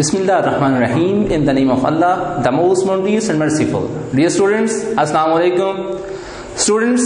Bismillah ar-Rahman ar-Rahim. In the name of Allah, the most merciful and merciful. Dear students, Assalamu alaikum. Students,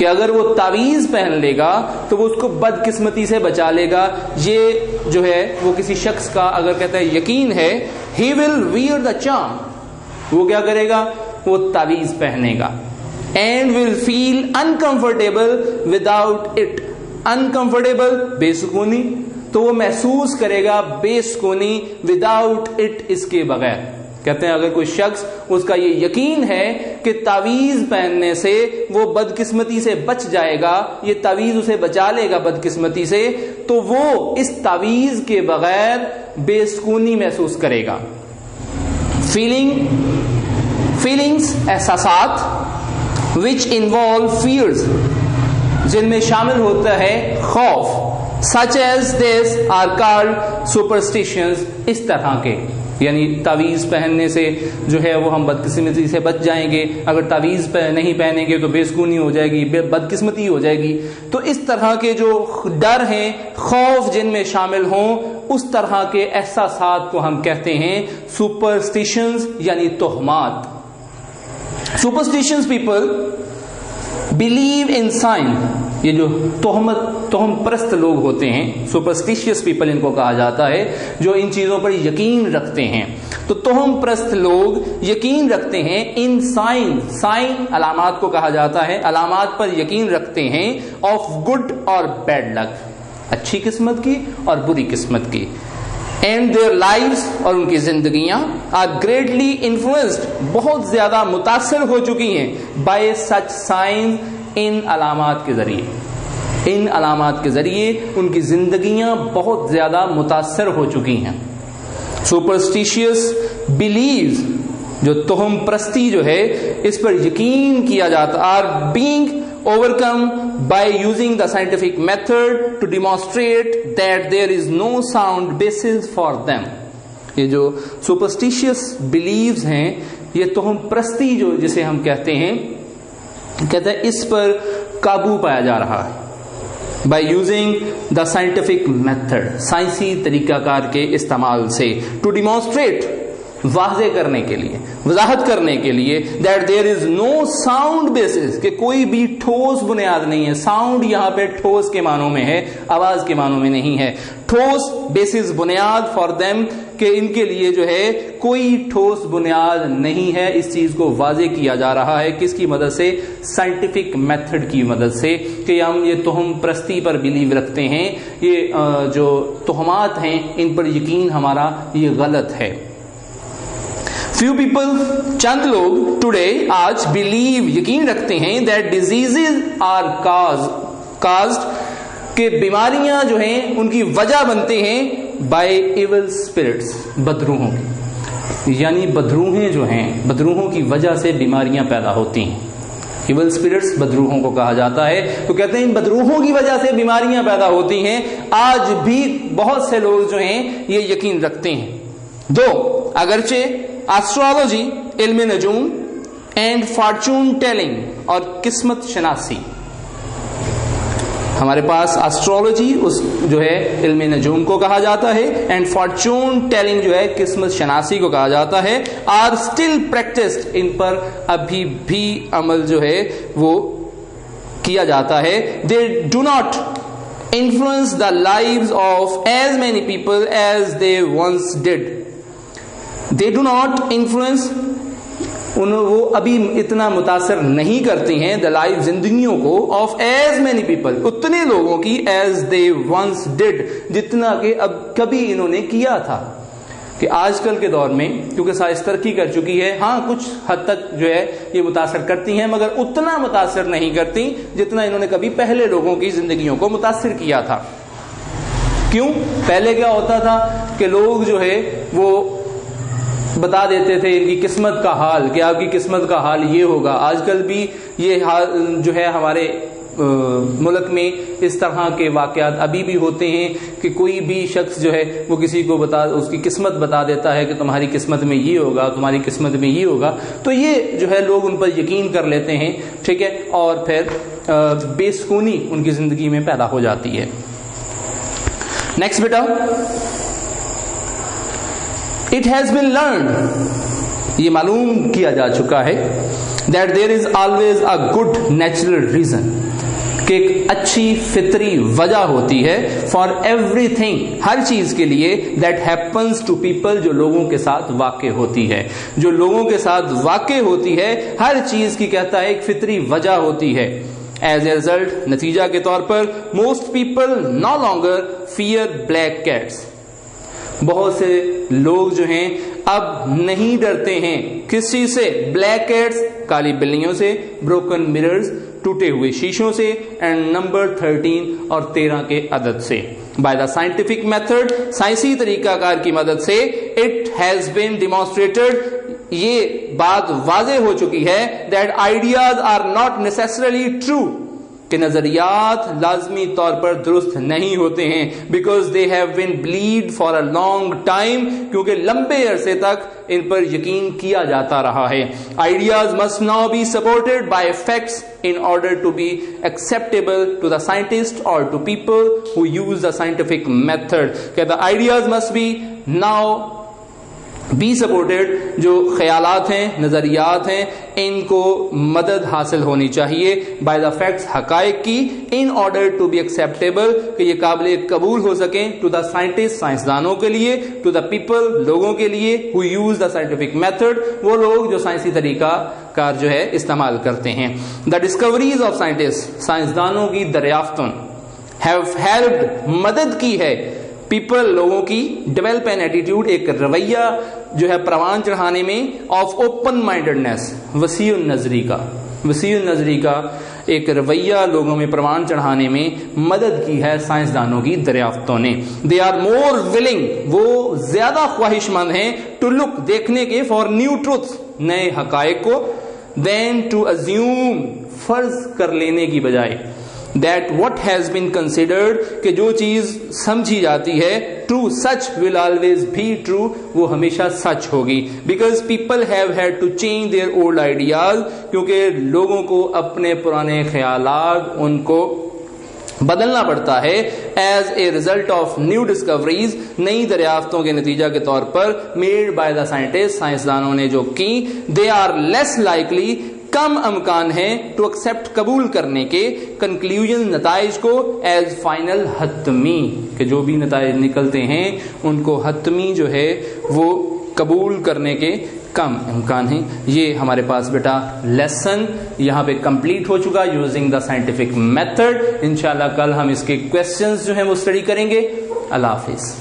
کہ اگر وہ تعویذ پہن لے گا تو وہ اس کو بدقسمتی سے بچا لے گا. یہ جو ہے وہ کسی شخص کا اگر کہتا ہے یقین ہے, he will wear the charm, وہ کیا کرے گا, وہ تعویذ پہنے گا. and will feel uncomfortable without it, uncomfortable بے سکونی, تو وہ محسوس کرے گا بے سکونی without it, اس کے بغیر. کہتے ہیں اگر کوئی شخص اس کا یہ یقین ہے کہ تعویذ پہننے سے وہ بدقسمتی سے بچ جائے گا, یہ تعویذ اسے بچا لے گا بدقسمتی سے, تو وہ اس تعویذ کے بغیر بے سکونی محسوس کرے گا. فیلنگز احساسات which involve fears, جن میں شامل ہوتا ہے خوف, such as this are called superstitions, اس طرح کے, یعنی تعویذ پہننے سے جو ہے وہ ہم بدقسمتی سے بچ جائیں گے, اگر تعویذ نہیں پہنیں گے تو بے سکونی ہو جائے گی, بدقسمتی ہو جائے گی. تو اس طرح کے جو ڈر ہیں, خوف جن میں شامل ہوں, اس طرح کے احساسات کو ہم کہتے ہیں سپرسٹیشنز, یعنی توہمات. Superstitious people believe in sign, یہ جو توہم پرست لوگ ہوتے ہیں, superstitious people ان کو کہا جاتا ہے, جو ان چیزوں پر یقین رکھتے ہیں. تو توہم پرست لوگ یقین رکھتے ہیں ان سائن علامات کو کہا جاتا ہے, علامات پر یقین رکھتے ہیں of good اور bad luck, اچھی قسمت کی اور بری قسمت کی. and their lives, اور ان کی زندگیاں are greatly influenced, بہت زیادہ متاثر ہو چکی ہیں by such signs, ان علامات کے ذریعے. ان علامات کے ذریعے ان کی زندگیاں بہت زیادہ متاثر ہو چکی ہیں. superstitious beliefs, جو توہم پرستی جو ہے اس پر یقین کیا جاتا, are being overcome by using the scientific method to demonstrate that there is no sound basis for them. یہ جو superstitious beliefs ہیں, یہ توہم پرستی جو جسے ہم کہتے ہیں اس پر قابو پایا جا رہا ہے by using the scientific method, سائنسی طریقہ کار کے استعمال سے, to demonstrate, واضح کرنے کے لیے, وضاحت کرنے کے لیے, that there is no sound basis, کہ کوئی بھی ٹھوس بنیاد نہیں ہے. ساؤنڈ یہاں پہ ٹھوس کے معنوں میں ہے, آواز کے معنوں میں نہیں ہے. ٹھوس بیسس, بنیاد, for them, کہ ان کے لیے جو ہے کوئی ٹھوس بنیاد نہیں ہے. اس چیز کو واضح کیا جا رہا ہے کس کی مدد سے, سائنٹیفک میتھڈ کی مدد سے, کہ ہم یہ توہم پرستی پر بلیو رکھتے ہیں, یہ جو توہمات ہیں ان پر یقین ہمارا یہ غلط ہے. few people, چند لوگ today, آج believe, یقین رکھتے ہیں that diseases are caused, کہ بیماریاں جو ہیں ان کی وجہ بنتے ہیں by evil spirits, بدروحوں کی, یعنی بدروہیں جو ہیں, بدروحوں کی وجہ سے بیماریاں پیدا ہوتی ہیں. evil spirits بدروحوں کو کہا جاتا ہے. تو کہتے ہیں ان بدروحوں کی وجہ سے بیماریاں پیدا ہوتی ہیں. آج بھی بہت سے لوگ جو ہیں یہ یقین رکھتے ہیں. دو اگرچہ ایسٹرولوجی, علم نجوم, اینڈ فارچون ٹیلنگ, اور قسمت شناسی, ہمارے پاس ایسٹرولوجی اس جو ہے علم نجوم کو کہا جاتا ہے, اینڈ فارچون ٹیلنگ جو ہے قسمت شناسی کو کہا جاتا ہے, آر اسٹل پریکٹسڈ, ان پر ابھی بھی عمل جو ہے وہ کیا جاتا ہے. They do not influence the lives of as many people as they once did. They do not influence, وہ ابھی اتنا متاثر نہیں کرتے ہیں the life, زندگیوں کو, of as many people, اتنے لوگوں کی, as they once did, جتنا کہ اب کبھی انہوں نے کیا تھا. کہ آج کل کے دور میں کیونکہ سائنس ترقی کر چکی ہے, ہاں کچھ حد تک جو ہے یہ متاثر کرتی ہیں, مگر اتنا متاثر نہیں کرتی جتنا انہوں نے کبھی پہلے لوگوں کی زندگیوں کو متاثر کیا تھا. کیوں؟ پہلے کیا ہوتا تھا کہ لوگ جو ہے وہ بتا دیتے تھے ان کی قسمت کا حال, کہ آپ کی قسمت کا حال یہ ہوگا. آج کل بھی یہ حال جو ہے ہمارے ملک میں اس طرح کے واقعات ابھی بھی ہوتے ہیں کہ کوئی بھی شخص جو ہے وہ کسی کو اس کی قسمت بتا دیتا ہے کہ تمہاری قسمت میں یہ ہوگا, تمہاری قسمت میں یہ ہوگا. تو یہ جو ہے لوگ ان پر یقین کر لیتے ہیں, ٹھیک ہے, اور پھر بے سکونی ان کی زندگی میں پیدا ہو جاتی ہے. Next beta, It has been learned, یہ معلوم کیا جا چکا ہے, that there is always a good natural reason, کہ ایک اچھی فطری وجہ ہوتی ہے فار ایوری تھنگ، ہر چیز کے لیے دیٹ ہیپنس ٹو پیپل، جو لوگوں کے ساتھ واقع ہوتی ہے، جو لوگوں کے ساتھ واقع ہوتی ہے، ہر چیز کی کہتا ہے ایک فطری وجہ ہوتی ہے. ایز اے ریزلٹ، نتیجہ کے طور پر، most people no longer fear black cats, بہت سے لوگ جو ہیں اب نہیں ڈرتے ہیں کس چیز سے؟ بلیک کیٹس، کالی بلیوں سے، بروکن مررز، ٹوٹے ہوئے شیشوں سے، اینڈ نمبر 13 اور 13 کے عدد سے. بائی دا سائنٹیفک میتھڈ، سائنسی طریقہ کار کی مدد سے، اٹ ہیز بین ڈیمانسٹریٹڈ، یہ بات واضح ہو چکی ہے that ideas are not necessarily true, کہ نظریات لازمی طور پر درست نہیں ہوتے ہیں، because they have been believed for a long time, کیونکہ لمبے عرصے تک ان پر یقین کیا جاتا رہا ہے. Ideas must now be supported by facts in order to be acceptable to the scientist or to people who use the scientific method. کہ the ideas must be now be supported، جو خیالات ہیں، نظریات ہیں، ان کو مدد حاصل ہونی چاہیے by the facts، حقائق کی، in order to be acceptable، کہ یہ قابل قبول ہو سکیں to the scientists، سائنسدانوں کے لیے، to the people، لوگوں کے لیے who use the scientific method، وہ لوگ جو سائنسی طریقہ کار جو ہے استعمال کرتے ہیں. the discoveries of scientists، سائنسدانوں کی دریافتوں have helped، مدد کی ہے، پیپل، لوگوں کی، ڈیولپ این ایٹیٹیوڈ، ایک رویہ جو ہے پروان چڑھانے میں، آف اوپن مائنڈڈنیس، وسیع النظری کا، وسیع النظری کا ایک رویہ لوگوں میں پروان چڑھانے میں مدد کی ہے سائنسدانوں کی دریافتوں نے. دے آر مور ولنگ، وہ زیادہ خواہش مند ہیں، ٹو لک، دیکھنے کے، فار نیو ٹروتھ، نئے حقائق کو، دین ٹو ازیوم، فرض کر لینے کی بجائے، that what has been considered، کہ جو چیز سمجھی جاتی ہے true، such will always be true، وہ ہمیشہ سچ ہوگی. because people have had to change their old ideas، کیونکہ لوگوں کو اپنے پرانے خیالات ان کو بدلنا پڑتا ہے. As a result of new discoveries, نئی دریافتوں کے نتیجہ کے طور پر، میڈ بائی دا سائنٹسٹ، سائنسدانوں نے جو کی، دے آر لیس لائکلی، کم امکان ہے، ٹو ایکسپٹ، قبول کرنے کے، کنکلوژن، نتائج کو، ایز فائنل، حتمی، کہ جو بھی نتائج نکلتے ہیں ان کو حتمی جو ہے وہ قبول کرنے کے کم امکان ہیں. یہ ہمارے پاس بیٹا لیسن یہاں پہ کمپلیٹ ہو چکا یوزنگ دا سائنٹیفک میتھڈ. انشاءاللہ کل ہم اس کے کویسچنز جو ہیں وہ اسٹڈی کریں گے. اللہ حافظ.